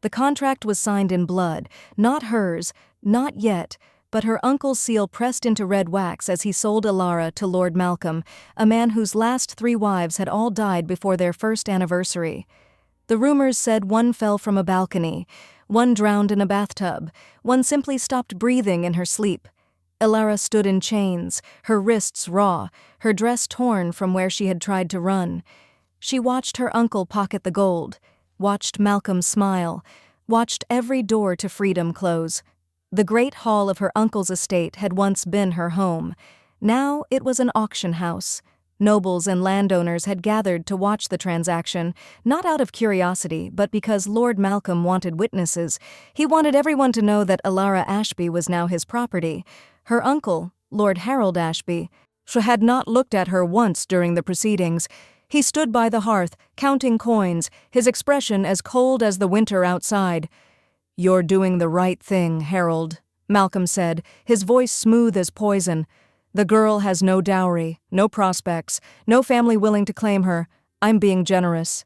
The contract was signed in blood, not hers, not yet, but her uncle's seal pressed into red wax as he sold Elara to Lord Malcolm, a man whose last 3 wives had all died before their first anniversary. The rumors said one fell from a balcony, one drowned in a bathtub, one simply stopped breathing in her sleep. Elara stood in chains, her wrists raw, her dress torn from where she had tried to run. She watched her uncle pocket the gold, watched Malcolm smile, watched every door to freedom close. The great hall of her uncle's estate had once been her home. Now it was an auction house. Nobles and landowners had gathered to watch the transaction, not out of curiosity, but because Lord Malcolm wanted witnesses. He wanted everyone to know that Elara Ashby was now his property. Her uncle, Lord Harold Ashby, had not looked at her once during the proceedings. He stood by the hearth, counting coins, his expression as cold as the winter outside. "You're doing the right thing, Harold," Malcolm said, his voice smooth as poison. "The girl has no dowry, no prospects, no family willing to claim her. I'm being generous."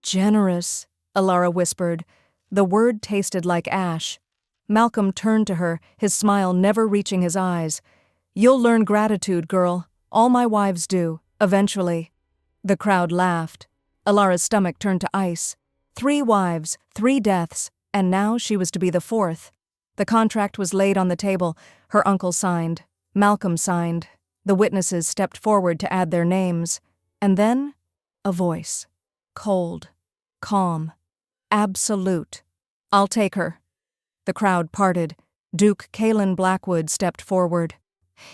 "Generous," Elara whispered. The word tasted like ash. Malcolm turned to her, his smile never reaching his eyes. "You'll learn gratitude, girl. All my wives do, eventually." The crowd laughed. Elara's stomach turned to ice. 3 wives, 3 deaths, and now she was to be the 4th. The contract was laid on the table. Her uncle signed. Malcolm signed. The witnesses stepped forward to add their names. And then, a voice. Cold. Calm. Absolute. "I'll take her." The crowd parted. Duke Caelan Blackwood stepped forward.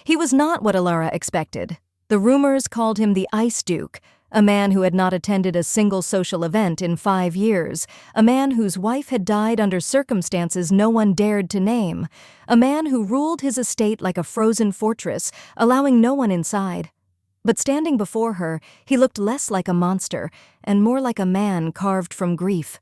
He was not what Elara expected. The rumors called him the Ice Duke, a man who had not attended a single social event in 5 years, a man whose wife had died under circumstances no one dared to name, a man who ruled his estate like a frozen fortress, allowing no one inside. But standing before her, he looked less like a monster and more like a man carved from grief.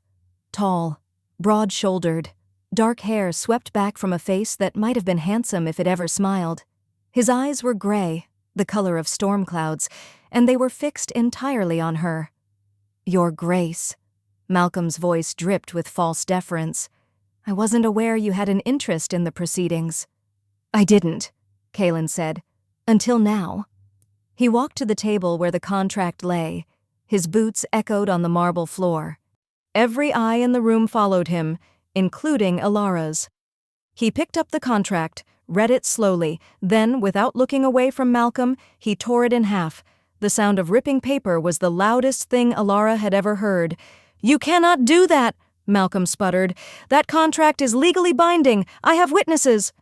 Tall, broad-shouldered, dark hair swept back from a face that might have been handsome if it ever smiled. His eyes were gray, the color of storm clouds, and they were fixed entirely on her. "Your Grace." Malcolm's voice dripped with false deference. "I wasn't aware you had an interest in the proceedings." "I didn't," Caelan said, "until now." He walked to the table where the contract lay. His boots echoed on the marble floor. Every eye in the room followed him, including Elara's. He picked up the contract, read it slowly, then, without looking away from Malcolm, he tore it in half. The sound of ripping paper was the loudest thing Elara had ever heard. "You cannot do that," Malcolm sputtered. "That contract is legally binding. I have witnesses."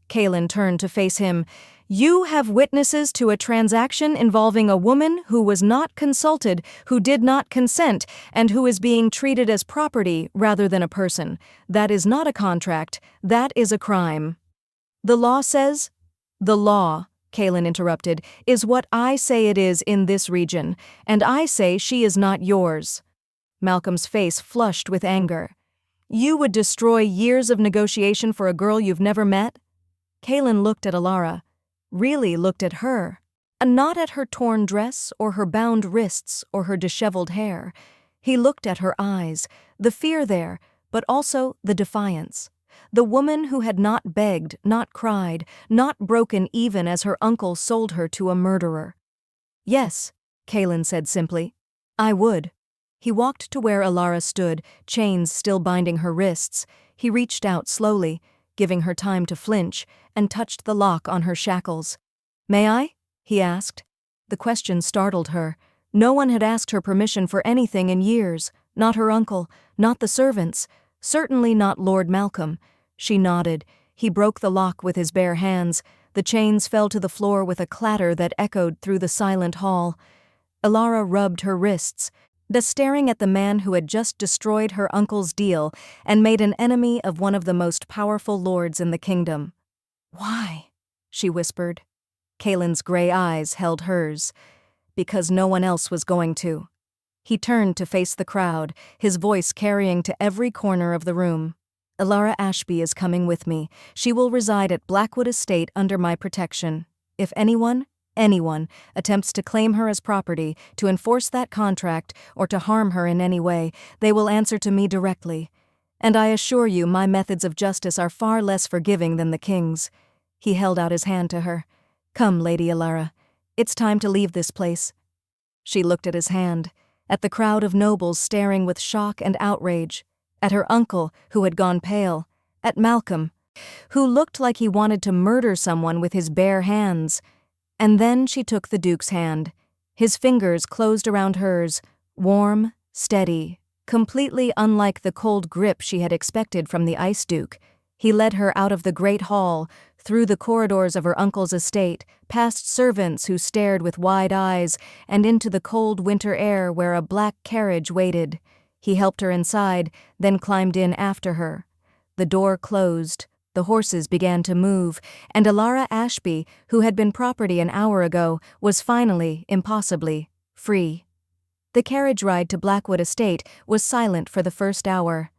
Caelan turned to face him. "You have witnesses to a transaction involving a woman who was not consulted, who did not consent, and who is being treated as property rather than a person. That is not a contract. That is a crime." "The law says—" "The law," Caelan interrupted, "is what I say it is in this region, and I say she is not yours." Malcolm's face flushed with anger. "You would destroy years of negotiation for a girl you've never met?" Caelan looked at Elara, really looked at her, and not at her torn dress or her bound wrists or her disheveled hair. He looked at her eyes, the fear there, but also the defiance. The woman who had not begged, not cried, not broken even as her uncle sold her to a murderer. "Yes," Caelan said simply, "I would." He walked to where Elara stood, chains still binding her wrists. He reached out slowly, giving her time to flinch, and touched the lock on her shackles. "May I?" he asked. The question startled her. No one had asked her permission for anything in years, not her uncle, not the servants, certainly not Lord Malcolm. She nodded. He broke the lock with his bare hands. The chains fell to the floor with a clatter that echoed through the silent hall. Elara rubbed her wrists, staring at the man who had just destroyed her uncle's deal and made an enemy of one of the most powerful lords in the kingdom. "Why?" she whispered. Caelan's gray eyes held hers. "Because no one else was going to." He turned to face the crowd, his voice carrying to every corner of the room. "Elara Ashby is coming with me. She will reside at Blackwood Estate under my protection. If anyone attempts to claim her as property, to enforce that contract, or to harm her in any way, they will answer to me directly. and I assure you my methods of justice are far less forgiving than the king's." He held out his hand to her. "Come, Lady Elara. It's time to leave this place." She looked at his hand, at the crowd of nobles staring with shock and outrage, at her uncle, who had gone pale, at Malcolm, who looked like he wanted to murder someone with his bare hands. And then she took the Duke's hand. His fingers closed around hers, warm, steady, completely unlike the cold grip she had expected from the Ice Duke. He led her out of the great hall, through the corridors of her uncle's estate, past servants who stared with wide eyes, and into the cold winter air where a black carriage waited. He helped her inside, then climbed in after her. The door closed, the horses began to move, and Elara Ashby, who had been property an hour ago, was finally, impossibly, free. The carriage ride to Blackwood Estate was silent for the first hour.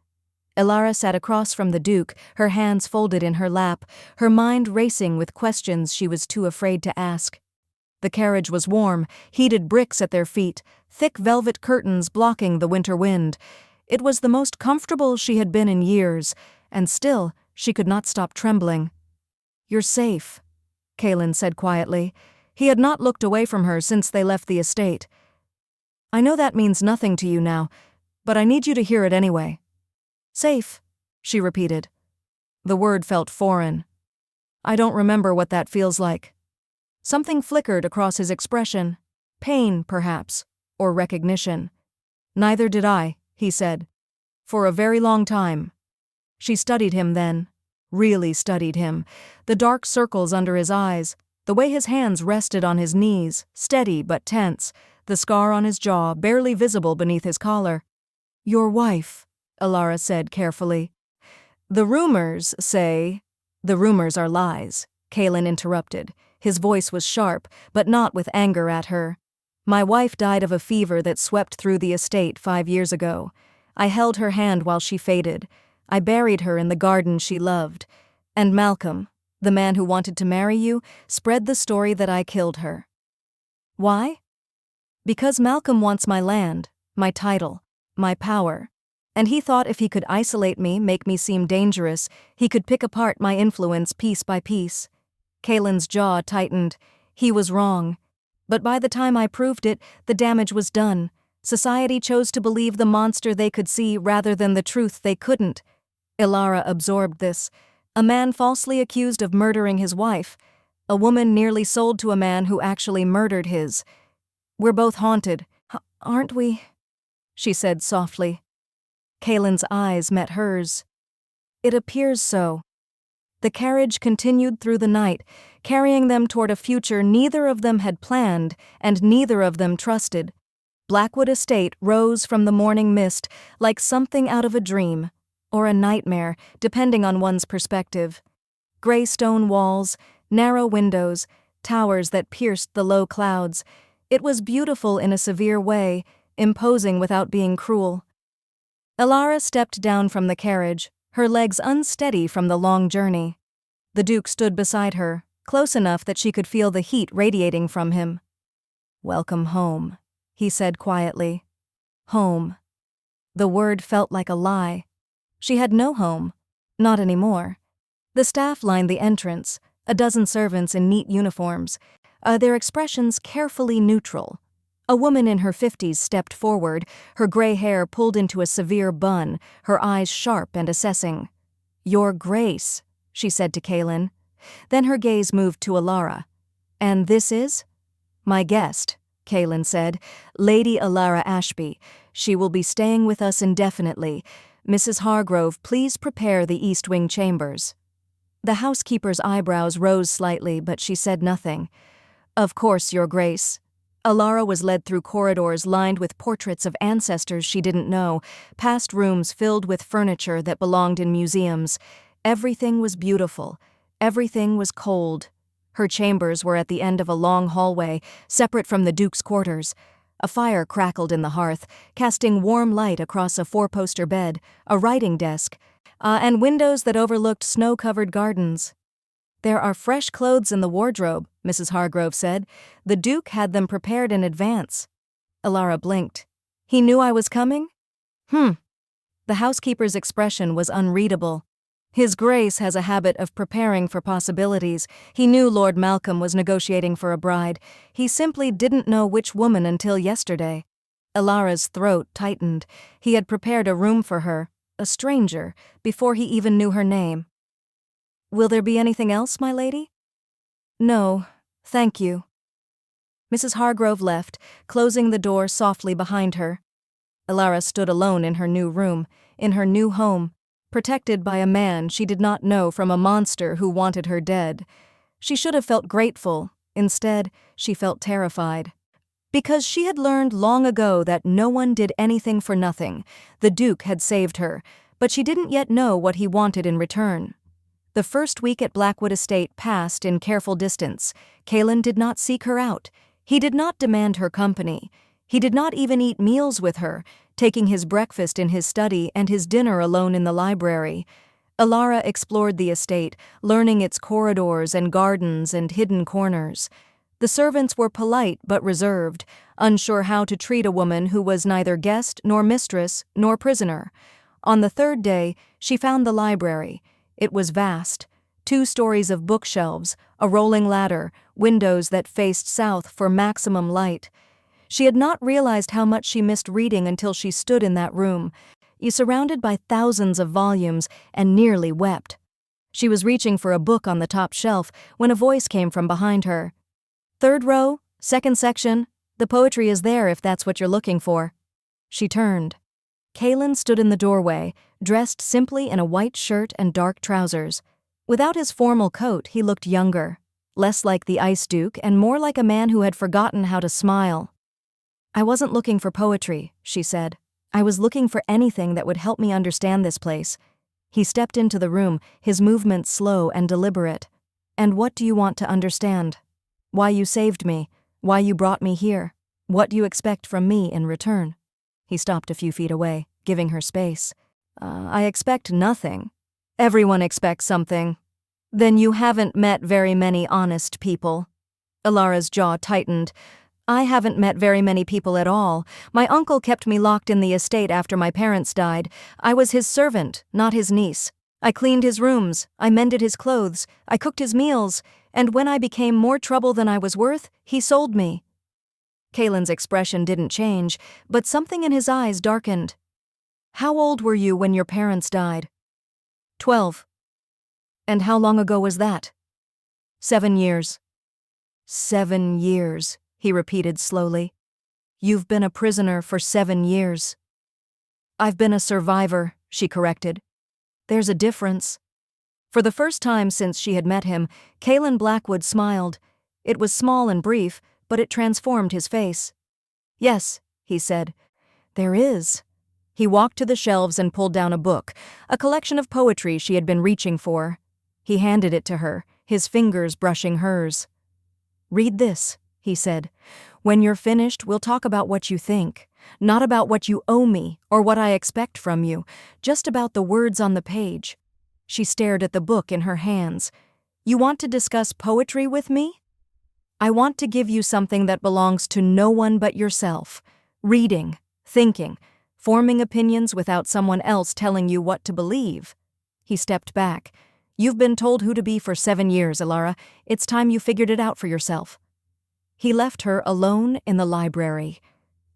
Elara sat across from the Duke, her hands folded in her lap, her mind racing with questions she was too afraid to ask. The carriage was warm, heated bricks at their feet, thick velvet curtains blocking the winter wind. It was the most comfortable she had been in years, and still she could not stop trembling. "You're safe," Caelan said quietly. He had not looked away from her since they left the estate. "I know that means nothing to you now, but I need you to hear it anyway." "Safe," she repeated. The word felt foreign. "I don't remember what that feels like." Something flickered across his expression. Pain, perhaps, or recognition. "Neither did I," he said. "For a very long time." She studied him then. Really studied him. The dark circles under his eyes, the way his hands rested on his knees, steady but tense, the scar on his jaw barely visible beneath his collar. "Your wife," Elara said carefully. "The rumors say—" "The rumors are lies," Caelan interrupted. His voice was sharp, but not with anger at her. "My wife died of a fever that swept through the estate 5 years ago. I held her hand while she faded. I buried her in the garden she loved. And Malcolm, the man who wanted to marry you, spread the story that I killed her." "Why?" "Because Malcolm wants my land, my title, my power. And he thought if he could isolate me, make me seem dangerous, he could pick apart my influence piece by piece." Caelan's jaw tightened. He was wrong. But by the time I proved it, the damage was done. Society chose to believe the monster they could see rather than the truth they couldn't. Elara absorbed this. A man falsely accused of murdering his wife. A woman nearly sold to a man who actually murdered his. "We're both haunted, aren't we?" she said softly. Caelan's eyes met hers. "It appears so." The carriage continued through the night, carrying them toward a future neither of them had planned and neither of them trusted. Blackwood Estate rose from the morning mist like something out of a dream, or a nightmare, depending on one's perspective. Gray stone walls, narrow windows, towers that pierced the low clouds. It was beautiful in a severe way, imposing without being cruel. Elara stepped down from the carriage, her legs unsteady from the long journey. The Duke stood beside her, close enough that she could feel the heat radiating from him. "Welcome home," he said quietly. Home. The word felt like a lie. She had no home. Not anymore. The staff lined the entrance, a dozen servants in neat uniforms, their expressions carefully neutral. A woman in her 50s stepped forward, her gray hair pulled into a severe bun, her eyes sharp and assessing. "Your Grace," she said to Caelan. Then her gaze moved to Elara. "And this is?" "My guest," Caelan said, "Lady Elara Ashby. She will be staying with us indefinitely. Mrs. Hargrove, please prepare the East Wing chambers." The housekeeper's eyebrows rose slightly, but she said nothing. "Of course, Your Grace." Elara was led through corridors lined with portraits of ancestors she didn't know, past rooms filled with furniture that belonged in museums. Everything was beautiful. Everything was cold. Her chambers were at the end of a long hallway, separate from the Duke's quarters. A fire crackled in the hearth, casting warm light across a four-poster bed, a writing desk, and windows that overlooked snow-covered gardens. "There are fresh clothes in the wardrobe," Mrs. Hargrove said. "The Duke had them prepared in advance." Elara blinked. "He knew I was coming?" The housekeeper's expression was unreadable. His Grace has a habit of preparing for possibilities. He knew Lord Malcolm was negotiating for a bride. He simply didn't know which woman until yesterday. Elara's throat tightened. He had prepared a room for her, a stranger, before he even knew her name. "Will there be anything else, my lady?" "No, thank you." Mrs. Hargrove left, closing the door softly behind her. Elara stood alone in her new room, in her new home, protected by a man she did not know from a monster who wanted her dead. She should have felt grateful. Instead, she felt terrified. Because she had learned long ago that no one did anything for nothing. The Duke had saved her, but she didn't yet know what he wanted in return. The first week at Blackwood Estate passed in careful distance. Caelan did not seek her out. He did not demand her company. He did not even eat meals with her, taking his breakfast in his study and his dinner alone in the library. Elara explored the estate, learning its corridors and gardens and hidden corners. The servants were polite but reserved, unsure how to treat a woman who was neither guest nor mistress nor prisoner. On the third day, she found the library. It was vast. 2 stories of bookshelves, a rolling ladder, windows that faced south for maximum light. She had not realized how much she missed reading until she stood in that room, surrounded by thousands of volumes, and nearly wept. She was reaching for a book on the top shelf when a voice came from behind her. "Third row, second section. The poetry is there if that's what you're looking for." She turned. Caelan stood in the doorway, dressed simply in a white shirt and dark trousers. Without his formal coat, he looked younger, less like the Ice Duke and more like a man who had forgotten how to smile. "I wasn't looking for poetry," she said. "I was looking for anything that would help me understand this place." He stepped into the room, his movements slow and deliberate. "And what do you want to understand? Why you saved me, why you brought me here, what you expect from me in return." He stopped a few feet away, giving her space. I expect nothing." "Everyone expects something." "Then you haven't met very many honest people." Elara's jaw tightened. "I haven't met very many people at all. My uncle kept me locked in the estate after my parents died. I was his servant, not his niece. I cleaned his rooms, I mended his clothes, I cooked his meals, and when I became more trouble than I was worth, he sold me." Caelan's expression didn't change, but something in his eyes darkened. "How old were you when your parents died?" 12. "And how long ago was that?" 7 years. 7 years, he repeated slowly. "You've been a prisoner for 7 years." "I've been a survivor," she corrected. "There's a difference." For the first time since she had met him, Caelan Blackwood smiled. It was small and brief, but it transformed his face. "Yes," he said, "there is." He walked to the shelves and pulled down a book, a collection of poetry she had been reaching for. He handed it to her, his fingers brushing hers. "Read this," he said. "When you're finished, we'll talk about what you think. Not about what you owe me or what I expect from you, just about the words on the page." She stared at the book in her hands. "You want to discuss poetry with me? I want to give you something that belongs to no one but yourself. Reading, thinking, forming opinions without someone else telling you what to believe." He stepped back. "You've been told who to be for 7 years, Elara. It's time you figured it out for yourself." He left her alone in the library.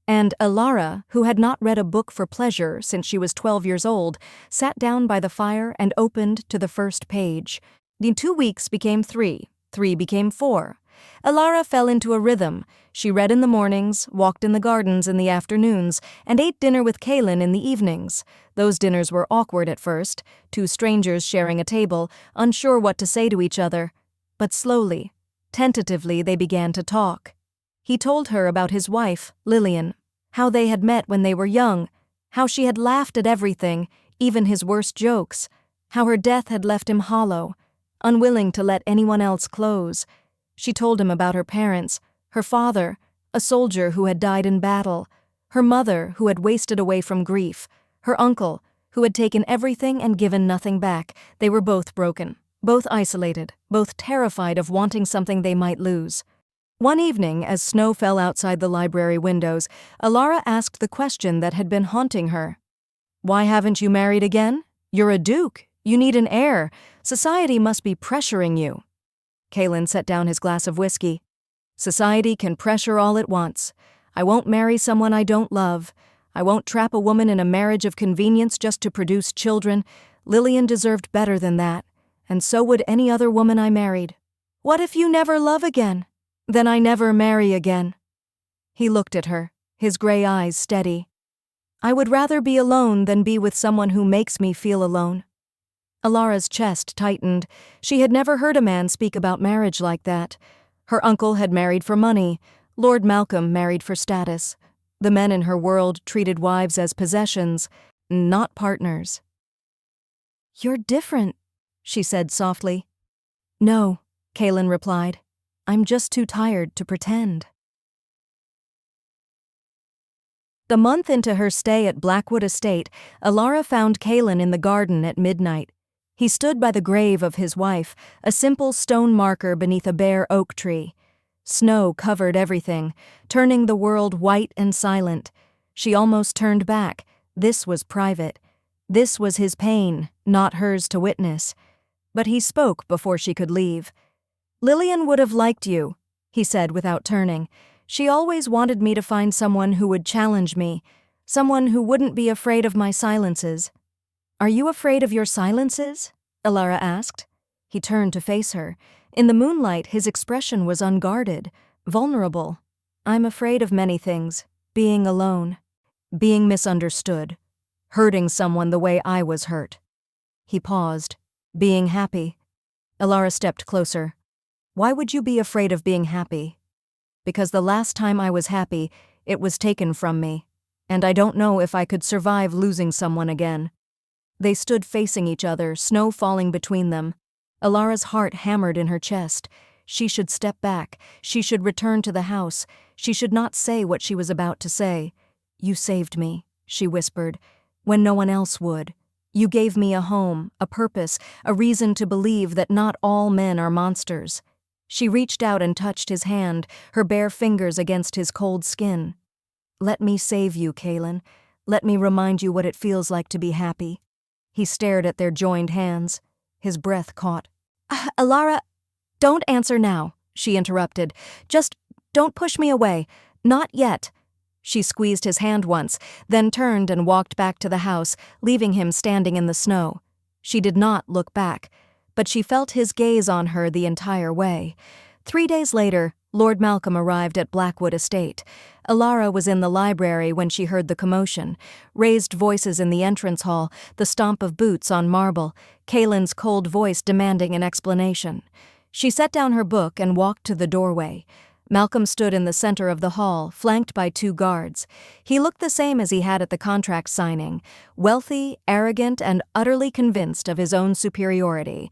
And Elara, who had not read a book for pleasure since she was 12 years old, sat down by the fire and opened to the first page. The 2 weeks became 3, 3 became 4. Elara fell into a rhythm. She read in the mornings, walked in the gardens in the afternoons, and ate dinner with Caelan in the evenings. Those dinners were awkward at first, 2 strangers sharing a table, unsure what to say to each other. But slowly, tentatively, they began to talk. He told her about his wife, Lillian, how they had met when they were young, how she had laughed at everything, even his worst jokes, how her death had left him hollow, unwilling to let anyone else close. She told him about her parents, her father, a soldier who had died in battle, her mother who had wasted away from grief, her uncle who had taken everything and given nothing back. They were both broken, both isolated, both terrified of wanting something they might lose. One evening, as snow fell outside the library windows, Elara asked the question that had been haunting her. Why haven't you married again? You're a duke. You need an heir. Society must be pressuring you. Caelan set down his glass of whiskey. Society can pressure all it wants. I won't marry someone I don't love. I won't trap a woman in a marriage of convenience just to produce children. Lillian deserved better than that, and so would any other woman I married. What if you never love again? Then I never marry again. He looked at her, his gray eyes steady. I would rather be alone than be with someone who makes me feel alone. Elara's chest tightened. She had never heard a man speak about marriage like that. Her uncle had married for money. Lord Malcolm married for status. The men in her world treated wives as possessions, not partners. You're different, she said softly. No, Caelan replied. I'm just too tired to pretend. The month into her stay at Blackwood Estate, Elara found Caelan in the garden at midnight. He stood by the grave of his wife, a simple stone marker beneath a bare oak tree. Snow covered everything, turning the world white and silent. She almost turned back. This was private. This was his pain, not hers to witness. But he spoke before she could leave. Lillian would have liked you, he said without turning. She always wanted me to find someone who would challenge me, someone who wouldn't be afraid of my silences. Are you afraid of your silences? Elara asked. He turned to face her. In the moonlight, his expression was unguarded, vulnerable. I'm afraid of many things. Being alone. Being misunderstood. Hurting someone the way I was hurt. He paused. Being happy. Elara stepped closer. Why would you be afraid of being happy? Because the last time I was happy, it was taken from me, and I don't know if I could survive losing someone again. They stood facing each other, snow falling between them. Elara's heart hammered in her chest. She should step back. She should return to the house. She should not say what she was about to say. You saved me, she whispered, when no one else would. You gave me a home, a purpose, a reason to believe that not all men are monsters. She reached out and touched his hand, her bare fingers against his cold skin. Let me save you, Caelan. Let me remind you what it feels like to be happy. He stared at their joined hands. His breath caught. Elara, don't answer now, she interrupted. Just don't push me away. Not yet. She squeezed his hand once, then turned and walked back to the house, leaving him standing in the snow. She did not look back, but she felt his gaze on her the entire way. 3 days later, Lord Malcolm arrived at Blackwood Estate. Elara was in the library when she heard the commotion. Raised voices in the entrance hall, the stomp of boots on marble, Caelan's cold voice demanding an explanation. She set down her book and walked to the doorway. Malcolm stood in the center of the hall, flanked by 2 guards. He looked the same as he had at the contract signing, wealthy, arrogant, and utterly convinced of his own superiority.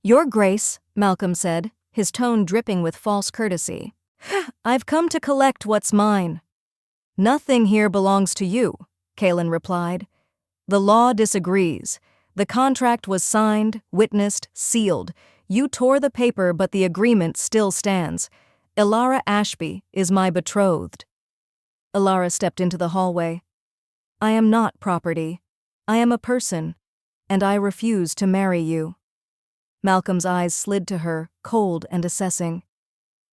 Your Grace, Malcolm said, his tone dripping with false courtesy. I've come to collect what's mine. Nothing here belongs to you, Caelan replied. The law disagrees. The contract was signed, witnessed, sealed. You tore the paper, but the agreement still stands. Elara Ashby is my betrothed. Elara stepped into the hallway. I am not property. I am a person, and I refuse to marry you. Malcolm's eyes slid to her, cold and assessing.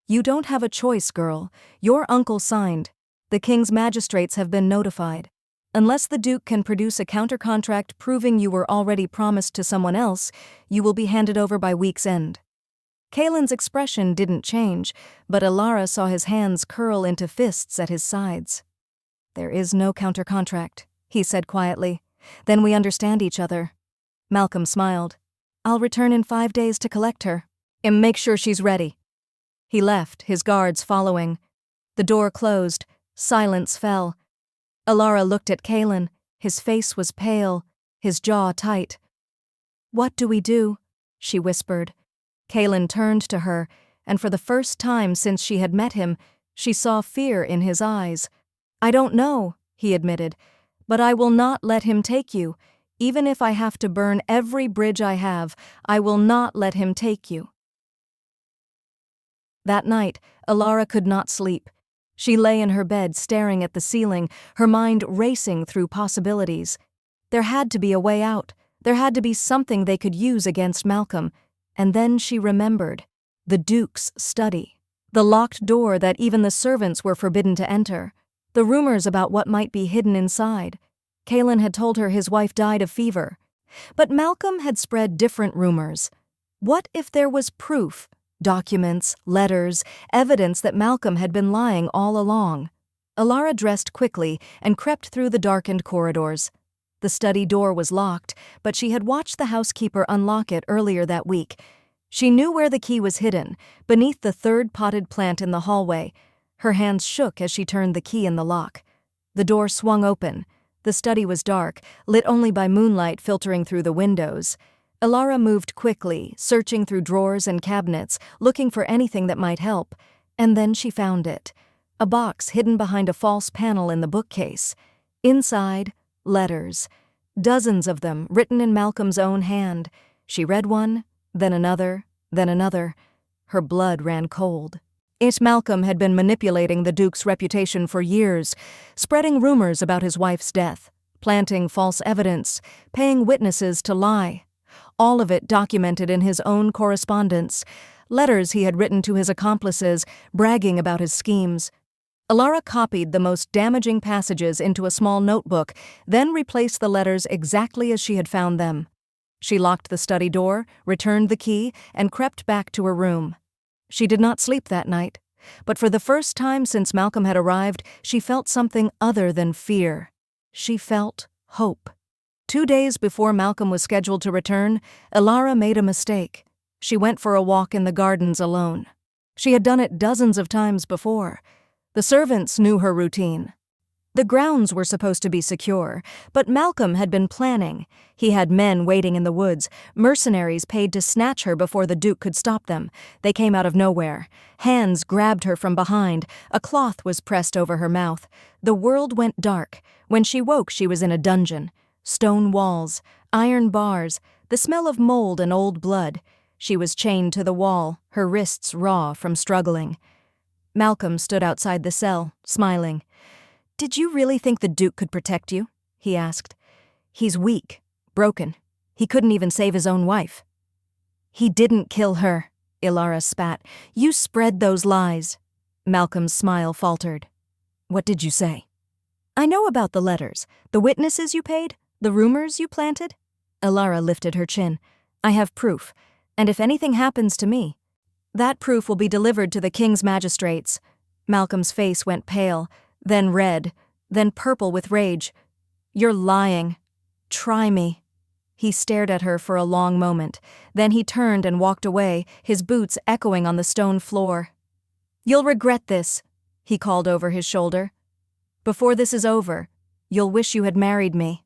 You don't have a choice, girl. Your uncle signed. The king's magistrates have been notified. Unless the Duke can produce a counter-contract proving you were already promised to someone else, you will be handed over by week's end. Caelan's expression didn't change, but Elara saw his hands curl into fists at his sides. There is no counter-contract, he said quietly. Then we understand each other. Malcolm smiled. I'll return in 5 days to collect her, and make sure she's ready. He left, his guards following. The door closed. Silence fell. Elara looked at Caelan. His face was pale, his jaw tight. What do we do? She whispered. Caelan turned to her, and for the first time since she had met him, she saw fear in his eyes. I don't know, he admitted, but I will not let him take you. Even if I have to burn every bridge I have, I will not let him take you. That night, Elara could not sleep. She lay in her bed staring at the ceiling, her mind racing through possibilities. There had to be a way out. There had to be something they could use against Malcolm. And then she remembered. The Duke's study. The locked door that even the servants were forbidden to enter. The rumors about what might be hidden inside. Caelan had told her his wife died of fever. But Malcolm had spread different rumors. What if there was proof? Documents, letters, evidence that Malcolm had been lying all along. Elara dressed quickly and crept through the darkened corridors. The study door was locked, but she had watched the housekeeper unlock it earlier that week. She knew where the key was hidden, beneath the third potted plant in the hallway. Her hands shook as she turned the key in the lock. The door swung open. The study was dark, lit only by moonlight filtering through the windows. Elara moved quickly, searching through drawers and cabinets, looking for anything that might help. And then she found it. A box hidden behind a false panel in the bookcase. Inside, letters. Dozens of them, written in Malcolm's own hand. She read one, then another, then another. Her blood ran cold. Malcolm had been manipulating the Duke's reputation for years, spreading rumors about his wife's death, planting false evidence, paying witnesses to lie. All of it documented in his own correspondence, letters he had written to his accomplices, bragging about his schemes. Elara copied the most damaging passages into a small notebook, then replaced the letters exactly as she had found them. She locked the study door, returned the key, and crept back to her room. She did not sleep that night, but for the first time since Malcolm had arrived, she felt something other than fear. She felt hope. 2 days before Malcolm was scheduled to return, Elara made a mistake. She went for a walk in the gardens alone. She had done it dozens of times before. The servants knew her routine. The grounds were supposed to be secure, but Malcolm had been planning. He had men waiting in the woods, mercenaries paid to snatch her before the Duke could stop them. They came out of nowhere. Hands grabbed her from behind. A cloth was pressed over her mouth. The world went dark. When she woke, she was in a dungeon. Stone walls, iron bars, the smell of mold and old blood. She was chained to the wall, her wrists raw from struggling. Malcolm stood outside the cell, smiling. "Did you really think the Duke could protect you?" he asked. "He's weak, broken. He couldn't even save his own wife." "He didn't kill her," Elara spat. "You spread those lies." Malcolm's smile faltered. "What did you say?" "I know about the letters, the witnesses you paid, the rumors you planted." Elara lifted her chin. "I have proof, and if anything happens to me, that proof will be delivered to the king's magistrates." Malcolm's face went pale, then red, then purple with rage. "You're lying. Try me." He stared at her for a long moment. Then he turned and walked away, his boots echoing on the stone floor. "You'll regret this," he called over his shoulder. "Before this is over, you'll wish you had married me."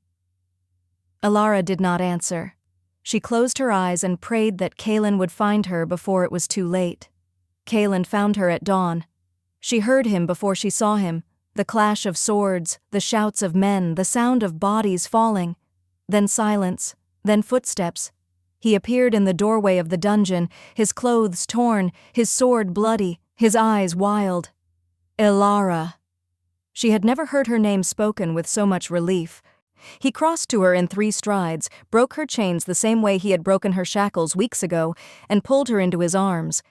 Elara did not answer. She closed her eyes and prayed that Caelan would find her before it was too late. Caelan found her at dawn. She heard him before she saw him, the clash of swords, the shouts of men, the sound of bodies falling. Then silence, then footsteps. He appeared in the doorway of the dungeon, his clothes torn, his sword bloody, his eyes wild. Elara. She had never heard her name spoken with so much relief. He crossed to her in 3 strides, broke her chains the same way he had broken her shackles weeks ago, and pulled her into his arms.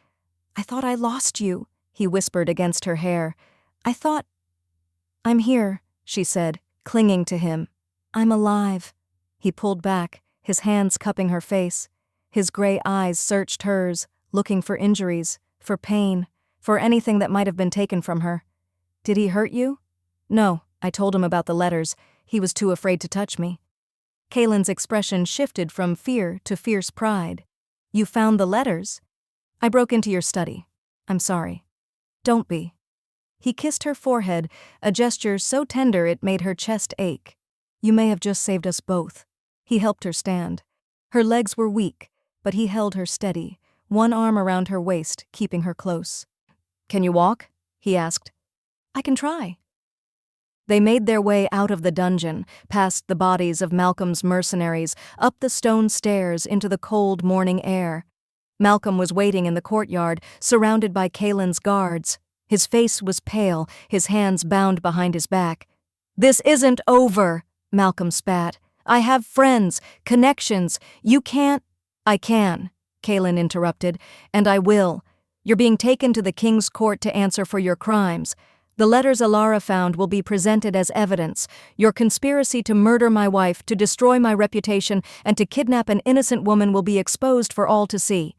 "I thought I lost you," he whispered against her hair. "I thought—" "I'm here," she said, clinging to him. "I'm alive." He pulled back, his hands cupping her face. His gray eyes searched hers, looking for injuries, for pain, for anything that might have been taken from her. "Did he hurt you?" "No, I told him about the letters. He was too afraid to touch me." Caelan's expression shifted from fear to fierce pride. "You found the letters?" "I broke into your study. I'm sorry." "Don't be." He kissed her forehead, a gesture so tender it made her chest ache. "You may have just saved us both." He helped her stand. Her legs were weak, but he held her steady, one arm around her waist, keeping her close. "Can you walk?" he asked. "I can try." They made their way out of the dungeon, past the bodies of Malcolm's mercenaries, up the stone stairs into the cold morning air. Malcolm was waiting in the courtyard, surrounded by Caelan's guards. His face was pale, his hands bound behind his back. "This isn't over," Malcolm spat. I have friends, connections. You can't— I can, Caelan interrupted, and I will. You're being taken to the king's court to answer for your crimes. The letters Elara found will be presented as evidence. Your conspiracy to murder my wife, to destroy my reputation, and to kidnap an innocent woman will be exposed for all to see.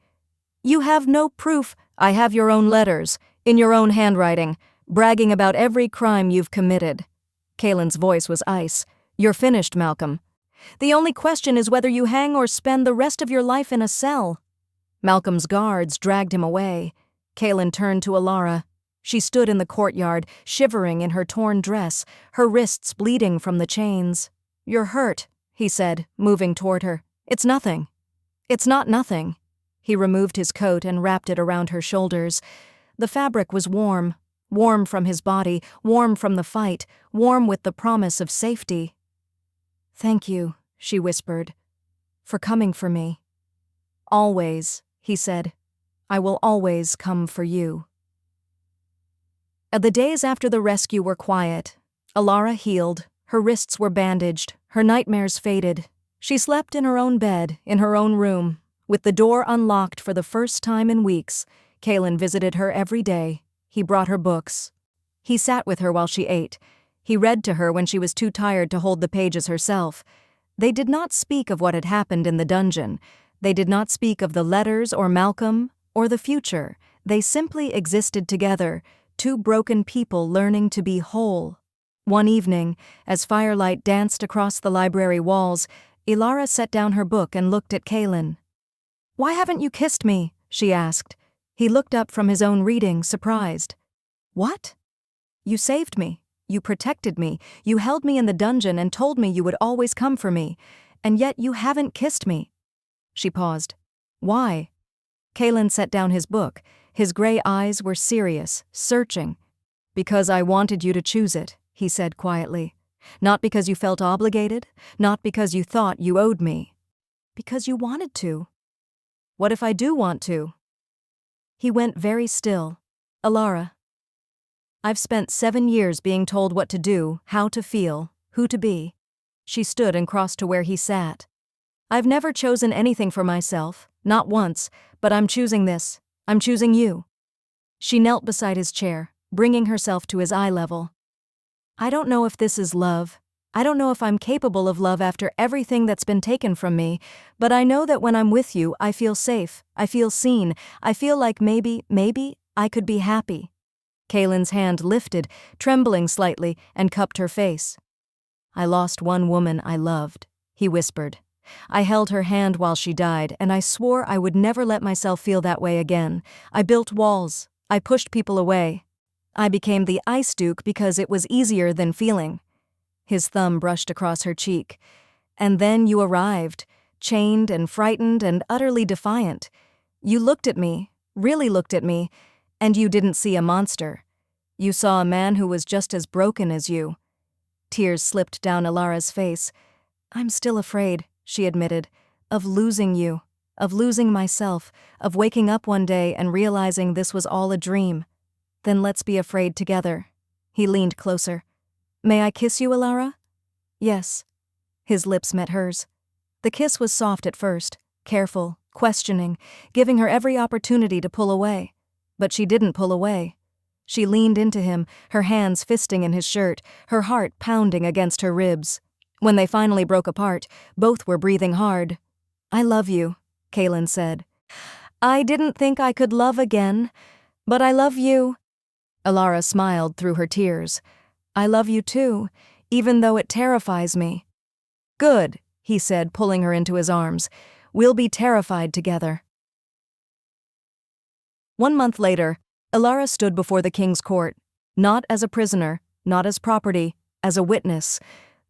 You have no proof. I have your own letters, in your own handwriting, bragging about every crime you've committed. Caelan's voice was ice. You're finished, Malcolm. The only question is whether you hang or spend the rest of your life in a cell. Malcolm's guards dragged him away. Caelan turned to Elara. She stood in the courtyard, shivering in her torn dress, her wrists bleeding from the chains. You're hurt, he said, moving toward her. It's nothing. It's not nothing. He removed his coat and wrapped it around her shoulders. The fabric was warm, warm from his body, warm from the fight, warm with the promise of safety. Thank you, she whispered, for coming for me. Always, he said. I will always come for you. The days after the rescue were quiet. Elara healed, her wrists were bandaged, her nightmares faded. She slept in her own bed, in her own room, with the door unlocked for the first time in weeks. Caelan visited her every day. He brought her books. He sat with her while she ate. He read to her when she was too tired to hold the pages herself. They did not speak of what had happened in the dungeon. They did not speak of the letters or Malcolm or the future. They simply existed together, two broken people learning to be whole. One evening, as firelight danced across the library walls, Elara set down her book and looked at Caelan. "Why haven't you kissed me?" she asked. He looked up from his own reading, surprised. "What? You saved me. You protected me. You held me in the dungeon and told me you would always come for me. And yet you haven't kissed me." She paused. "Why?" Caelan set down his book. His gray eyes were serious, searching. "Because I wanted you to choose it," he said quietly. "Not because you felt obligated, not because you thought you owed me. Because you wanted to." "What if I do want to?" He went very still. "Elara, I've spent 7 years being told what to do, how to feel, who to be." She stood and crossed to where he sat. "I've never chosen anything for myself, not once, but I'm choosing this. I'm choosing you." She knelt beside his chair, bringing herself to his eye level. "I don't know if this is love. I don't know if I'm capable of love after everything that's been taken from me, but I know that when I'm with you, I feel safe, I feel seen, I feel like maybe I could be happy." Caelan's hand lifted, trembling slightly, and cupped her face. "I lost one woman I loved," he whispered. "I held her hand while she died, and I swore I would never let myself feel that way again. I built walls. I pushed people away. I became the Ice Duke because it was easier than feeling." His thumb brushed across her cheek. "And then you arrived, chained and frightened and utterly defiant. You looked at me, really looked at me, and you didn't see a monster. You saw a man who was just as broken as you." Tears slipped down Elara's face. "I'm still afraid," she admitted, "of losing you, of losing myself, of waking up one day and realizing this was all a dream." "Then let's be afraid together." He leaned closer. "May I kiss you, Elara?" "Yes." His lips met hers. The kiss was soft at first, careful, questioning, giving her every opportunity to pull away. But she didn't pull away. She leaned into him, her hands fisting in his shirt, her heart pounding against her ribs. When they finally broke apart, both were breathing hard. "I love you," Caelan said. "I didn't think I could love again, but I love you." Elara smiled through her tears. "I love you too, even though it terrifies me." "Good," he said, pulling her into his arms. "We'll be terrified together." 1 month later, Elara stood before the king's court, not as a prisoner, not as property, as a witness.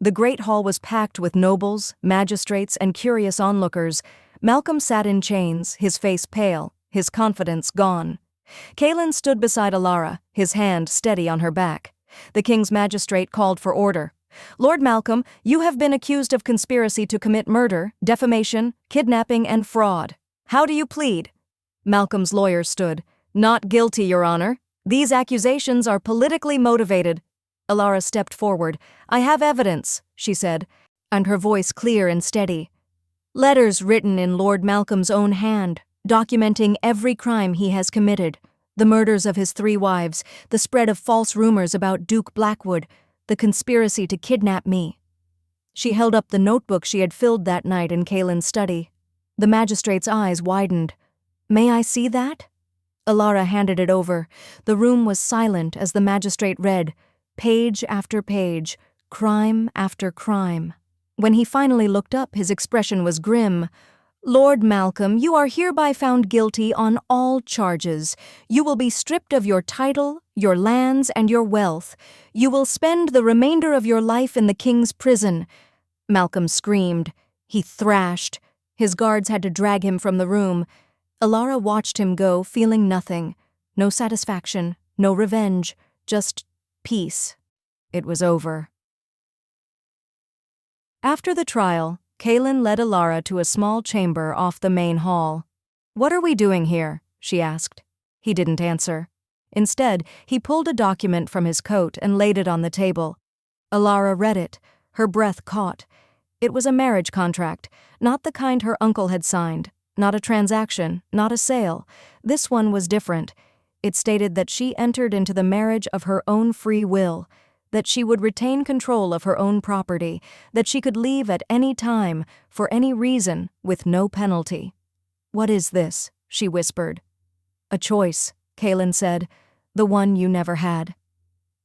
The great hall was packed with nobles, magistrates, and curious onlookers. Malcolm sat in chains, his face pale, his confidence gone. Caelan stood beside Elara, his hand steady on her back. The king's magistrate called for order. "Lord Malcolm, you have been accused of conspiracy to commit murder, defamation, kidnapping, and fraud. How do you plead?" Malcolm's lawyer stood. "Not guilty, Your Honor. These accusations are politically motivated." Elara stepped forward. "I have evidence," she said. and her voice clear and steady. "Letters written in Lord Malcolm's own hand, documenting every crime he has committed, the murders of his 3 wives, the spread of false rumors about Duke Blackwood, the conspiracy to kidnap me." She held up the notebook she had filled that night in Caelan's study. The magistrate's eyes widened. "May I see that?" Elara handed it over. The room was silent as the magistrate read, page after page, crime after crime. When he finally looked up, his expression was grim. "Lord Malcolm, you are hereby found guilty on all charges. You will be stripped of your title, your lands, and your wealth. You will spend the remainder of your life in the king's prison." Malcolm screamed. He thrashed. His guards had to drag him from the room. Elara watched him go, feeling nothing. No satisfaction, no revenge, just peace. It was over. After the trial, Caelan led Elara to a small chamber off the main hall. "What are we doing here?" she asked. He didn't answer. Instead, he pulled a document from his coat and laid it on the table. Elara read it. Her breath caught. It was a marriage contract, not the kind her uncle had signed, not a transaction, not a sale. This one was different. It stated that she entered into the marriage of her own free will, that she would retain control of her own property, that she could leave at any time, for any reason, with no penalty. "What is this?" she whispered. "A choice," Caelan said, "the one you never had."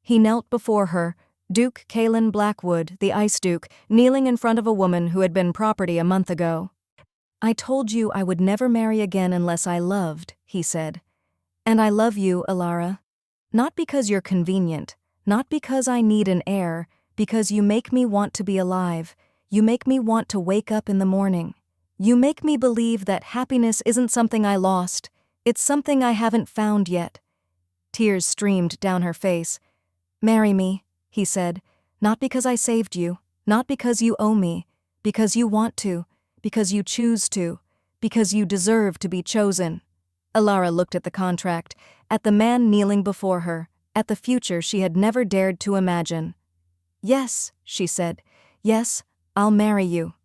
He knelt before her, Duke Caelan Blackwood, the Ice Duke, kneeling in front of a woman who had been property a month ago. "I told you I would never marry again unless I loved," he said. "And I love you, Elara. Not because you're convenient, not because I need an heir, because you make me want to be alive. You make me want to wake up in the morning. You make me believe that happiness isn't something I lost. It's something I haven't found yet." Tears streamed down her face. "Marry me," he said, "not because I saved you, not because you owe me, because you want to, because you choose to, because you deserve to be chosen." Elara looked at the contract, at the man kneeling before her, at the future she had never dared to imagine. "Yes," she said, "yes, I'll marry you."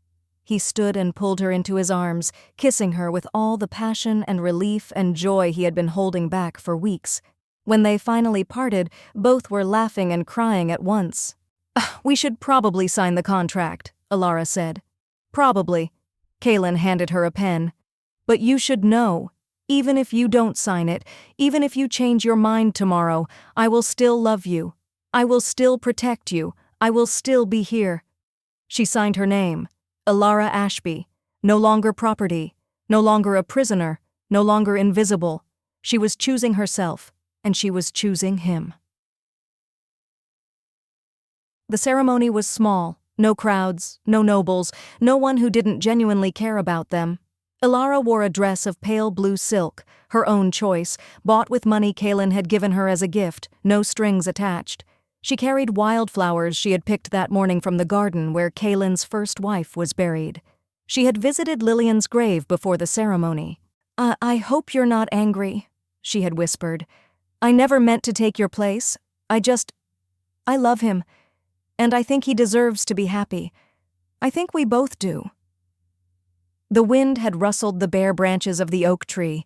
He stood and pulled her into his arms, kissing her with all the passion and relief and joy he had been holding back for weeks. When they finally parted, both were laughing and crying at once. "We should probably sign the contract," Elara said. "Probably." Caelan handed her a pen. "But you should know, even if you don't sign it, even if you change your mind tomorrow, I will still love you. I will still protect you. I will still be here." She signed her name, Elara Ashby, no longer property, no longer a prisoner, no longer invisible. She was choosing herself, and she was choosing him. The ceremony was small, no crowds, no nobles, no one who didn't genuinely care about them. Elara wore a dress of pale blue silk, her own choice, bought with money Caelan had given her as a gift, no strings attached. She carried wildflowers she had picked that morning from the garden where Caelan's first wife was buried. She had visited Lillian's grave before the ceremony. I hope you're not angry," she had whispered. "I never meant to take your place. I love him, and I think he deserves to be happy. I think we both do." The wind had rustled the bare branches of the oak tree.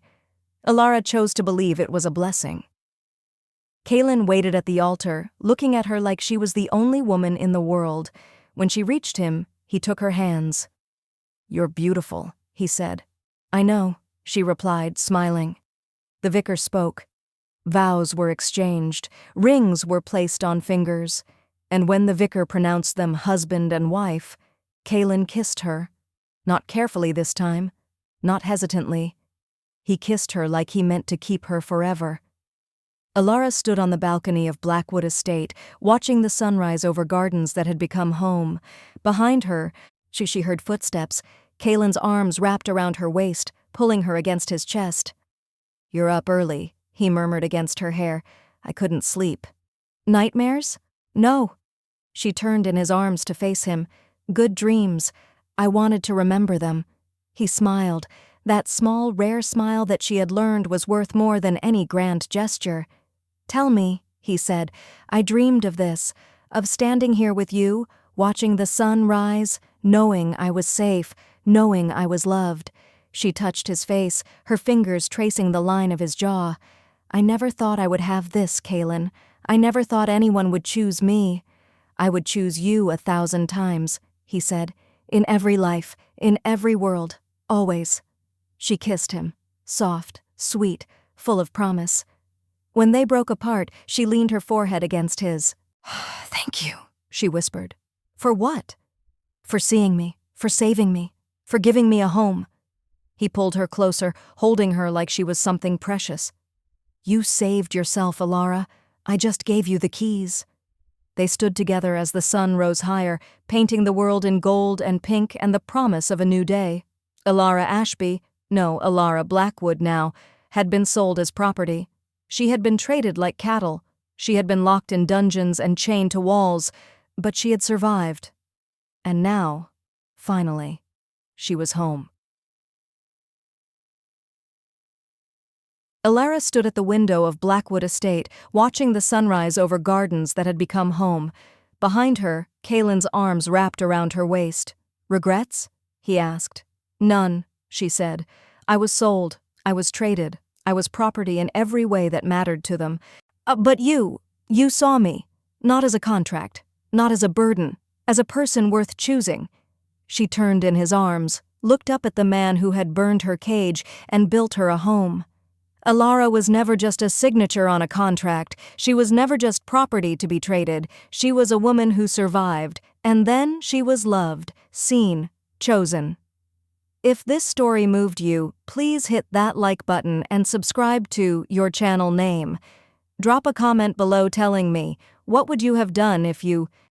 Elara chose to believe it was a blessing. Caelan waited at the altar, looking at her like she was the only woman in the world. When she reached him, he took her hands. "You're beautiful," he said. "I know," she replied, smiling. The vicar spoke. Vows were exchanged, rings were placed on fingers, and when the vicar pronounced them husband and wife, Caelan kissed her. Not carefully this time, not hesitantly. He kissed her like he meant to keep her forever. Elara stood on the balcony of Blackwood Estate, watching the sunrise over gardens that had become home. Behind her, she heard footsteps, Caelan's arms wrapped around her waist, pulling her against his chest. "You're up early," he murmured against her hair. "I couldn't sleep." "Nightmares?" "No." She turned in his arms to face him. "Good dreams. I wanted to remember them." He smiled, that small, rare smile that she had learned was worth more than any grand gesture. "Tell me," he said. "I dreamed of this, of standing here with you, watching the sun rise, knowing I was safe, knowing I was loved. She touched his face, her fingers tracing the line of his jaw. I never thought I would have this, Caelan. I never thought anyone would choose me. I would choose you 1,000 times, he said. In every life, in every world, always. She kissed him, soft, sweet, full of promise. When they broke apart, she leaned her forehead against his. Thank you, she whispered. For what? For seeing me, for saving me, for giving me a home. He pulled her closer, holding her like she was something precious. You saved yourself, Elara. I just gave you the keys. They stood together as the sun rose higher, painting the world in gold and pink and the promise of a new day. Elara Blackwood now, had been sold as property. She had been traded like cattle. She had been locked in dungeons and chained to walls, but she had survived. And now, finally, she was home. Elara stood at the window of Blackwood Estate, watching the sunrise over gardens that had become home. Behind her, Caelan's arms wrapped around her waist. Regrets? He asked. None, she said. I was sold. I was traded. I was property in every way that mattered to them. But you saw me. Not as a contract. Not as a burden. As a person worth choosing. She turned in his arms, looked up at the man who had burned her cage and built her a home. Elara was never just a signature on a contract. She was never just property to be traded. She was a woman who survived, and then she was loved, seen, chosen. If this story moved you, please hit that like button and subscribe to Your Channel Name. Drop a comment below telling me, what would you have done if you